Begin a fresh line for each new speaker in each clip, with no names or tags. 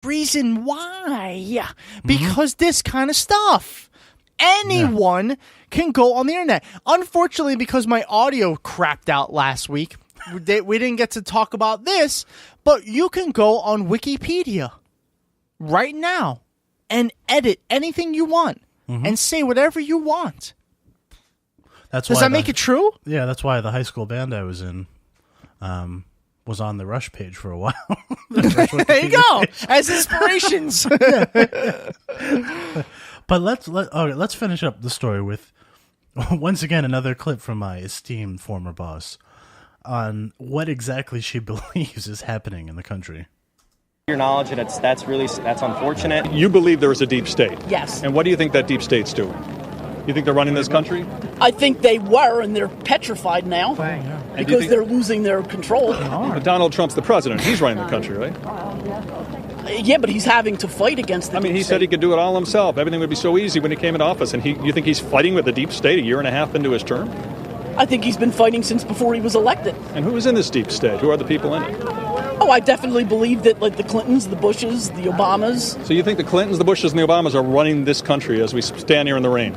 Reason why? Because this kind of stuff. Anyone can go on the internet. Unfortunately, because my audio crapped out last week, we didn't get to talk about this, but you can go on Wikipedia right now and edit anything you want and say whatever you want. Does that make it true?
Yeah, that's why the high school band I was in was on the Rush page for a while.
There you go, as inspirations.
But let's finish up the story with once again another clip from my esteemed former boss on what exactly she believes is happening in the country.
Your knowledge, and that's unfortunate.
You believe there is a deep state.
Yes.
And what do you think that deep state's doing? You think they're running this country?
I think they were, and they're petrified now because they're losing their control.
But Donald Trump's the president. He's running the country, right?
Yeah, but he's having to fight against the
I mean, he said he could do it all himself. Everything would be so easy when he came into office. And you think he's fighting with the deep state a year and a half into his term?
I think he's been fighting since before he was elected.
And who is in this deep state? Who are the people in it?
Oh, I definitely believe that, like, the Clintons, the Bushes, the Obamas.
So you think the Clintons, the Bushes, and the Obamas are running this country as we stand here in the rain?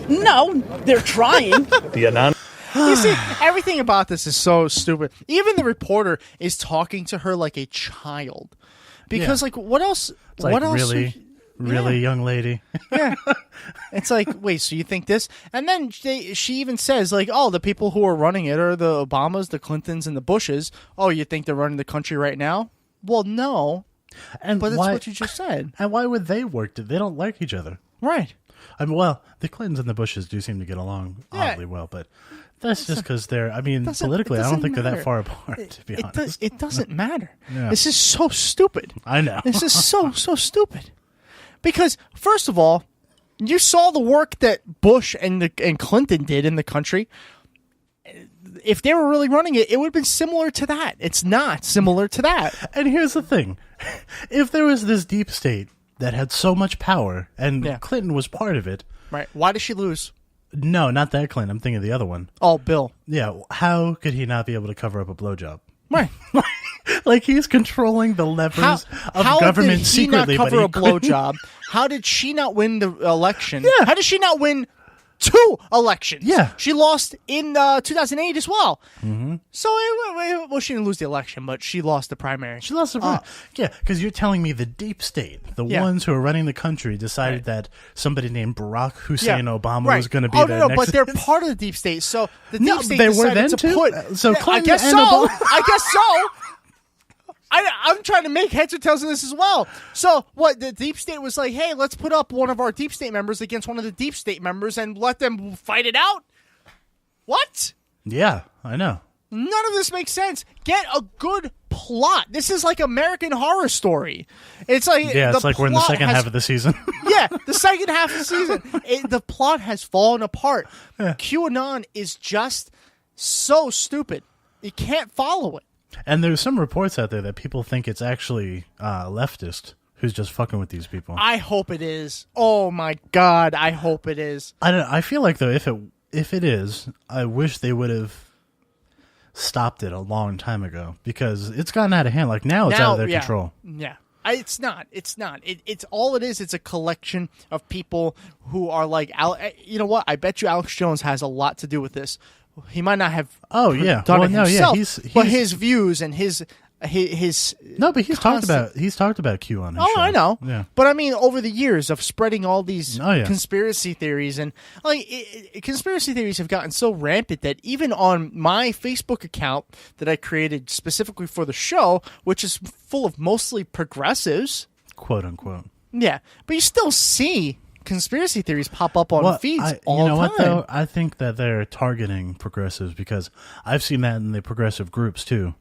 No, they're trying.
You see, everything about this is so stupid. Even the reporter is talking to her like a child. Because, like, what else?
It's like,
what else?
Really, young lady?
Yeah. It's like, wait, so you think this? And then she even says, like, oh, the people who are running it are the Obamas, the Clintons, and the Bushes. Oh, you think they're running the country right now? Well, no. But that's what you just said.
And why would they work? They don't like each other.
Right.
I mean, well, the Clintons and the Bushes do seem to get along oddly well, but that's just because they're, I mean, politically, I don't think they're that far apart, to be honest.
It doesn't matter.
Yeah.
This is so stupid.
I know.
This is so stupid. Because, first of all, you saw the work that Bush and Clinton did in the country. If they were really running it, it would have been similar to that. It's not similar to that.
And here's the thing. If there was this deep state that had so much power, and Clinton was part of it.
Right. Why did she lose?
No, not that Clinton. I'm thinking of the other one.
Oh, Bill.
Yeah. How could he not be able to cover up a blowjob?
Right.
Like he's controlling the levers of government secretly.
How did he not cover a blowjob? How did she not win the election? Yeah. How did she not win 2 elections?
Yeah.
She lost in 2008 as well.
Mm-hmm.
So, well, she didn't lose the election, but she lost the primary.
She lost the primary. Yeah, because you're telling me the deep state, the ones who are running the country, decided that somebody named Barack Hussein Obama was going to be
their next... but they're part of the deep state. So the deep state
they
decided
were then
to
too?
put...
So Clinton
I guess
and
so.
Obama...
I guess so. I'm trying to make heads or tails of this as well. So, what, the deep state was like, hey, let's put up one of our deep state members against one of the deep state members and let them fight it out? What?
Yeah, I know.
None of this makes sense. Get a good plot. This is like American Horror Story. It's like
it's like we're in the second half of the season.
Yeah, the second half of the season. The plot has fallen apart. Yeah. QAnon is just so stupid. You can't follow it.
And there's some reports out there that people think it's actually leftist who's just fucking with these people.
I hope it is. Oh my God, I hope it is.
I feel like though if it is, I wish they would have stopped it a long time ago because it's gotten out of hand. Like now it's out of their control.
Yeah. It's not. It's all it is. It's a collection of people who are like, you know what? I bet you Alex Jones has a lot to do with this. He might not have done it himself, but his views and his
no, but he's talked about Q on his show.
I know.
Yeah.
But I mean, over the years of spreading all these conspiracy theories and conspiracy theories have gotten so rampant that even on my Facebook account that I created specifically for the show, which is full of mostly progressives,
quote unquote.
Yeah, but you still see conspiracy theories pop up on feeds all the time.
What though? I think that they're targeting progressives because I've seen that in the progressive groups too.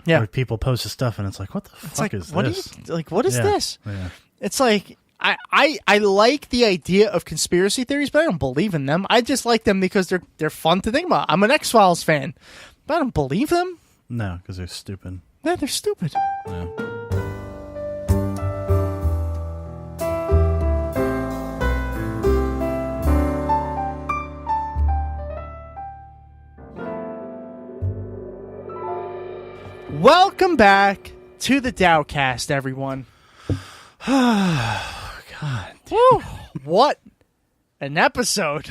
Yeah, where people post stuff and it's like, what the fuck is this?
What is this? Yeah. It's like I like the idea of conspiracy theories, but I don't believe in them. I just like them because they're fun to think about. I'm an X-Files fan, but I don't believe them.
No, because they're stupid.
Yeah, they're stupid.
Yeah.
Welcome back to the Dowcast, everyone.
God.
Woo, what an episode.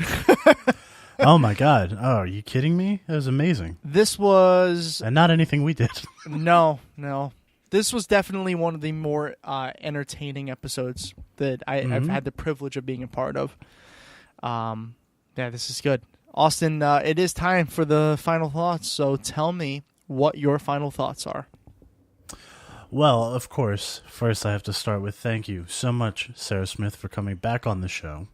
Oh my God. Oh, are you kidding me? It was amazing.
This was...
And not anything we did.
No. This was definitely one of the more entertaining episodes that I've had the privilege of being a part of. Yeah, this is good. Austin, it is time for the final thoughts, so tell me what your final thoughts are.
Well, of course, first I have to start with thank you so much, Sarah Smith, for coming back on the show.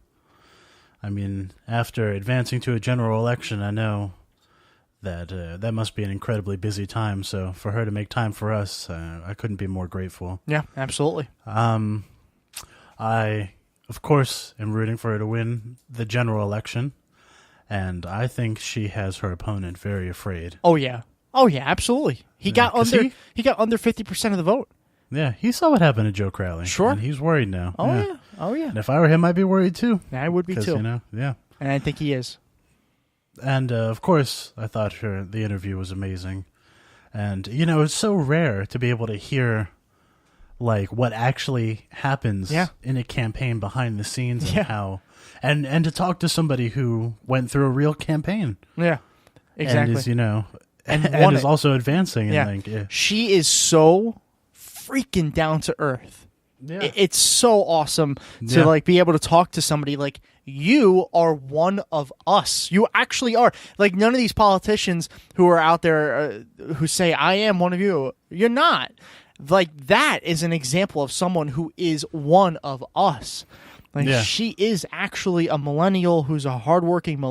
I mean, after advancing to a general election, I know that that must be an incredibly busy time, so for her to make time for us, I couldn't be more grateful.
Yeah, absolutely.
I, of course, am rooting for her to win the general election, and I think she has her opponent very afraid.
Oh yeah, absolutely. He got under 50% of the vote.
Yeah, he saw what happened to Joe Crowley.
Sure.
And he's worried now.
Oh yeah.
And if I were him, I'd be worried too.
I would be too.
Yeah.
And I think he is.
And, of course, I thought the interview was amazing. And, it's so rare to be able to hear, like, what actually happens in a campaign behind the scenes and how... And to talk to somebody who went through a real campaign.
Yeah, exactly.
And is,
and
is also advancing.
Yeah.
And
She is so freaking down to earth.
Yeah.
It's so awesome to like be able to talk to somebody like you are one of us. You actually are. Like none of these politicians who are out there who say I am one of you. You're not. Like that is an example of someone who is one of us. Like she is actually a millennial who's a hardworking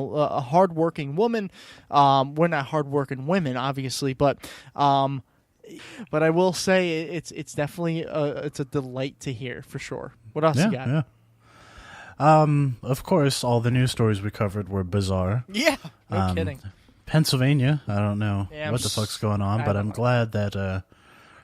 woman. We're not hardworking women, obviously, but I will say it's definitely it's a delight to hear for sure. What else you got?
Yeah. Of course, all the news stories we covered were bizarre.
Yeah, no kidding.
Pennsylvania, I don't know what the fuck's going on, but I'm glad that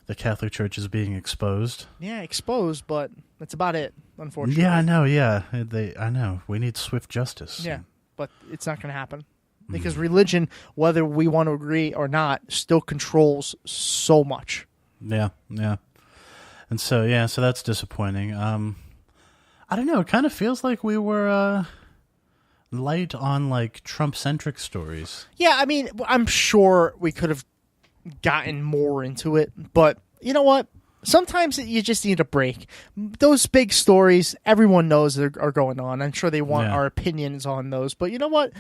the Catholic Church is being exposed.
Yeah, exposed, but that's about it, unfortunately.
Yeah, I know. Yeah, I know. We need swift justice.
Yeah, but it's not going to happen because religion, whether we want to agree or not, still controls so much.
Yeah, and so that's disappointing. I don't know. It kind of feels like we were light on like Trump-centric stories.
Yeah, I mean, I'm sure we could have gotten more into it, but you know what? Sometimes you just need a break. Those big stories, everyone knows are going on. I'm sure they want our opinions on those, but you know what?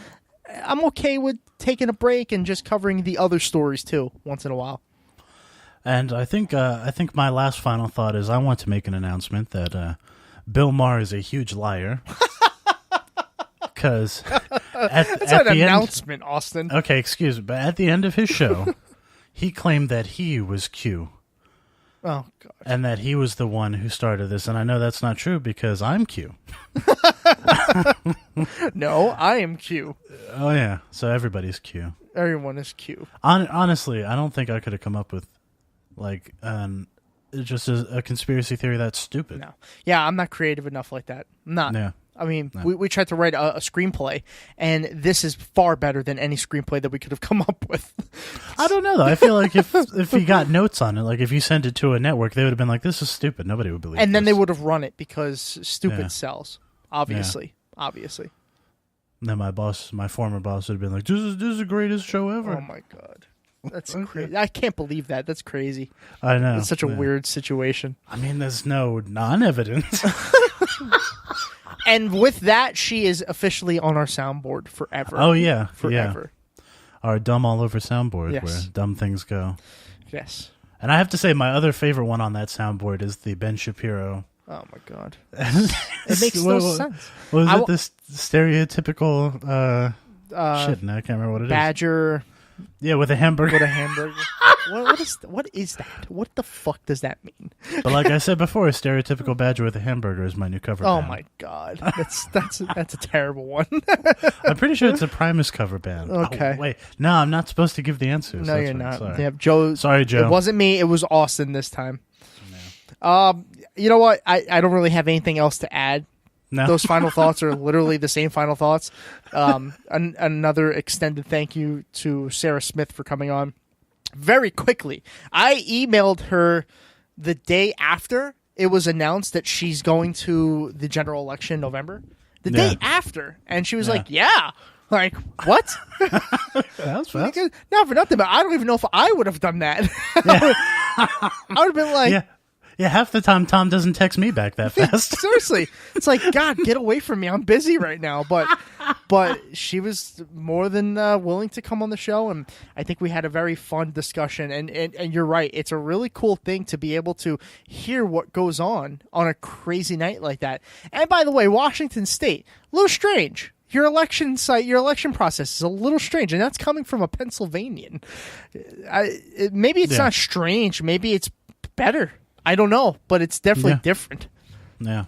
I'm okay with taking a break and just covering the other stories too, once in a while.
And I think my last final thought is I want to make an announcement that Bill Maher is a huge liar. Because
that's an announcement, Austin.
Okay, excuse me, but at the end of his show, he claimed that he was Q.
Oh, God.
And that he was the one who started this. And I know that's not true because I'm Q.
No, I am Q.
Oh, yeah. So everybody's Q.
Everyone is Q.
Honestly, I don't think I could have come up with like just a conspiracy theory that's stupid.
No. Yeah, I'm not creative enough like that. I'm not.
Yeah.
I mean, we tried to write a screenplay, and this is far better than any screenplay that we could have come up with.
I don't know, though. I feel like if you got notes on it, like if you sent it to a network, they would have been like, this is stupid. Nobody would believe it.
And then they would have run it because stupid sells. Obviously. And
then my former boss would have been like, this is the greatest show ever.
Oh, my God. That's crazy. I can't believe that. That's crazy.
I know.
It's such a weird situation.
I mean, there's no non-evidence.
And with that, she is officially on our soundboard forever.
Oh, yeah.
Forever.
Yeah. Our dumb all over soundboard where dumb things go.
Yes.
And I have to say, my other favorite one on that soundboard is the Ben Shapiro.
Oh, my God. It makes no sense.
What was it? This stereotypical shit, now I can't remember what it
Badger.
Yeah, with a hamburger.
What is that? What the fuck does that mean?
But like I said before, a stereotypical badger with a hamburger is my new cover band.
Oh my God. That's a terrible one.
I'm pretty sure it's a Primus cover band.
Okay.
Oh, wait. No, I'm not supposed to give the answers.
No,
That's
you're
right.
not.
Sorry.
Yeah, Joe.
Sorry, Joe.
It wasn't me. It was Austin this time. No. You know what? I don't really have anything else to add.
No.
Those final thoughts are literally the same final thoughts. Another extended thank you to Sarah Smith for coming on. Very quickly, I emailed her the day after it was announced that she's going to the general election in November, the day after, and she was like, "Yeah." Like, what?
That was fast.
Not for nothing, but I don't even know if I would have done that. I would have been like,
yeah. Half the time, Tom doesn't text me back that fast.
Seriously, it's like, God, get away from me. I'm busy right now. But she was more than willing to come on the show, and I think we had a very fun discussion. And you're right, it's a really cool thing to be able to hear what goes on a crazy night like that. And by the way, Washington State, a little strange. Your election process is a little strange, and that's coming from a Pennsylvanian. Maybe it's not strange. Maybe it's better. I don't know, but it's definitely different.
Yeah.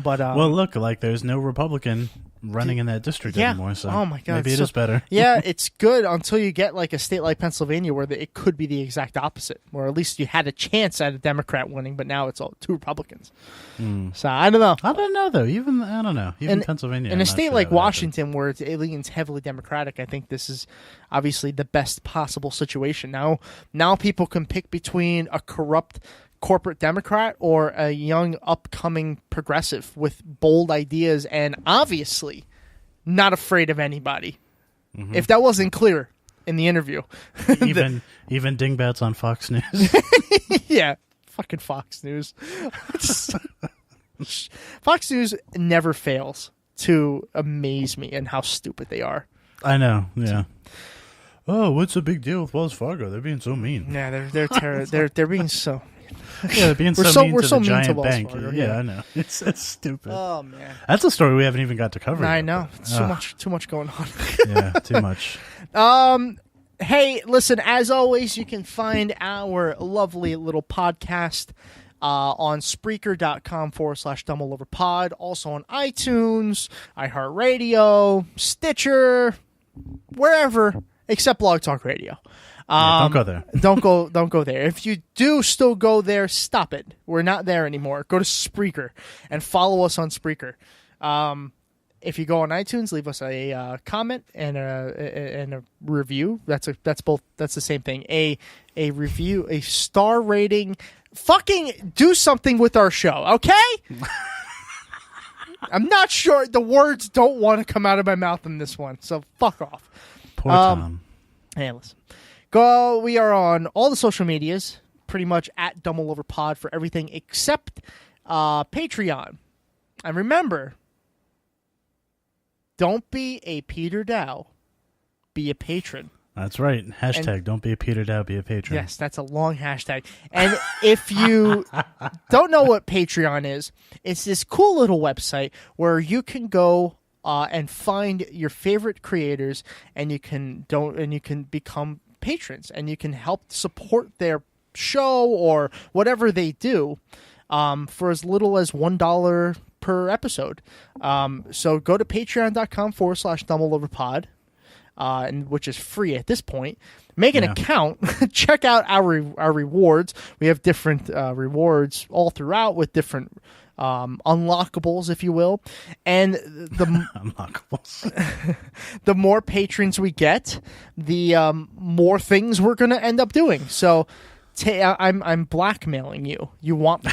But
well, look, like there's no Republican running in that district anymore. So
oh my God,
maybe it is better.
Yeah, it's good until you get like a state like Pennsylvania where it could be the exact opposite, or at least you had a chance at a Democrat winning, but now it's all 2 Republicans. So I don't know.
I don't know though. I don't know. Even Pennsylvania.
In a state like Washington, where it leans heavily Democratic, I think this is obviously the best possible situation. Now people can pick between a corrupt corporate Democrat or a young upcoming progressive with bold ideas and obviously not afraid of anybody. Mm-hmm. If that wasn't clear in the interview.
even dingbats on Fox News.
Yeah, fucking Fox News. Fox News never fails to amaze me and how stupid they are.
I know, yeah. Oh, what's the big deal with Wells Fargo? They're being so mean.
Yeah, they're being so.
Yeah, they're being so mean to the giant bank.
Fargo,
yeah, I know. It's stupid.
Oh man,
that's a story we haven't even got to cover.
I know. Too much going on.
Yeah, too much.
Hey, listen. As always, you can find our lovely little podcast on Spreaker.com/DumbleOverPod. Also on iTunes, iHeartRadio, Stitcher, wherever except Blog Talk Radio.
Don't go there.
Don't go there. If you do still go there, stop it. We're not there anymore. Go to Spreaker and follow us on Spreaker. If you go on iTunes, leave us a comment and a review. That's the same thing. A review, a star rating. Fucking do something with our show, okay? I'm not sure. The words don't want to come out of my mouth in this one, so fuck off.
Poor Tom.
Hey, listen. We are on all the social medias, pretty much at DumbleOverPod for everything except Patreon. And remember, don't be a Peter Dow, be a patron.
That's right. Hashtag don't be a Peter Dow, be a patron.
Yes, that's a long hashtag. And if you don't know what Patreon is, it's this cool little website where you can go and find your favorite creators, and you can become patrons, and you can help support their show or whatever they do for as little as $1 per episode. So go to patreon.com/DumbleOverPod, which is free at this point. Make an account. Check out our rewards. We have different rewards all throughout with different unlockables, if you will, and the
unlockables.
The more patrons we get, the more things we're going to end up doing. So I'm blackmailing you. You want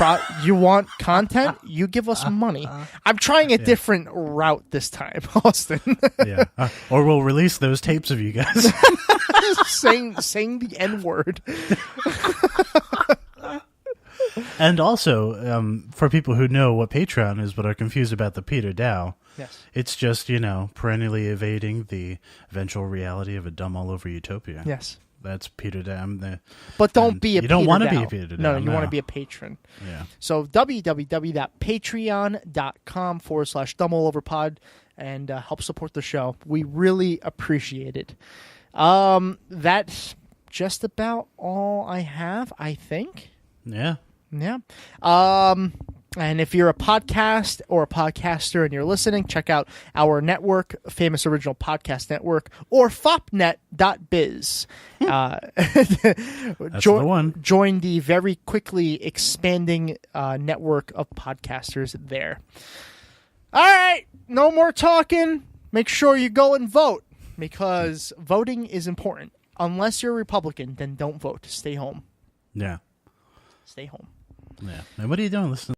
you want content? You give us money. I'm trying a different route this time, Austin.
Yeah, or we'll release those tapes of you guys
saying the N-word.
And also, for people who know what Patreon is but are confused about the Peter Dow, it's just, perennially evading the eventual reality of a dumb all over utopia.
Yes.
That's Peter Dow.
But don't be a Peter Dow.
You don't want to be a Peter Dow.
No, you want to be a patron.
Yeah.
So www.patreon.com/DumbleOverPod and help support the show. We really appreciate it. That's just about all I have, I think.
Yeah.
Yeah. And if you're a podcast or a podcaster and you're listening, check out our network, Famous Original Podcast Network, or fopnet.biz.
That's the one.
Join the very quickly expanding network of podcasters there. All right. No more talking. Make sure you go and vote, because voting is important. Unless you're a Republican, then don't vote. Stay home.
Yeah.
Stay home.
Yeah. And what are you doing listening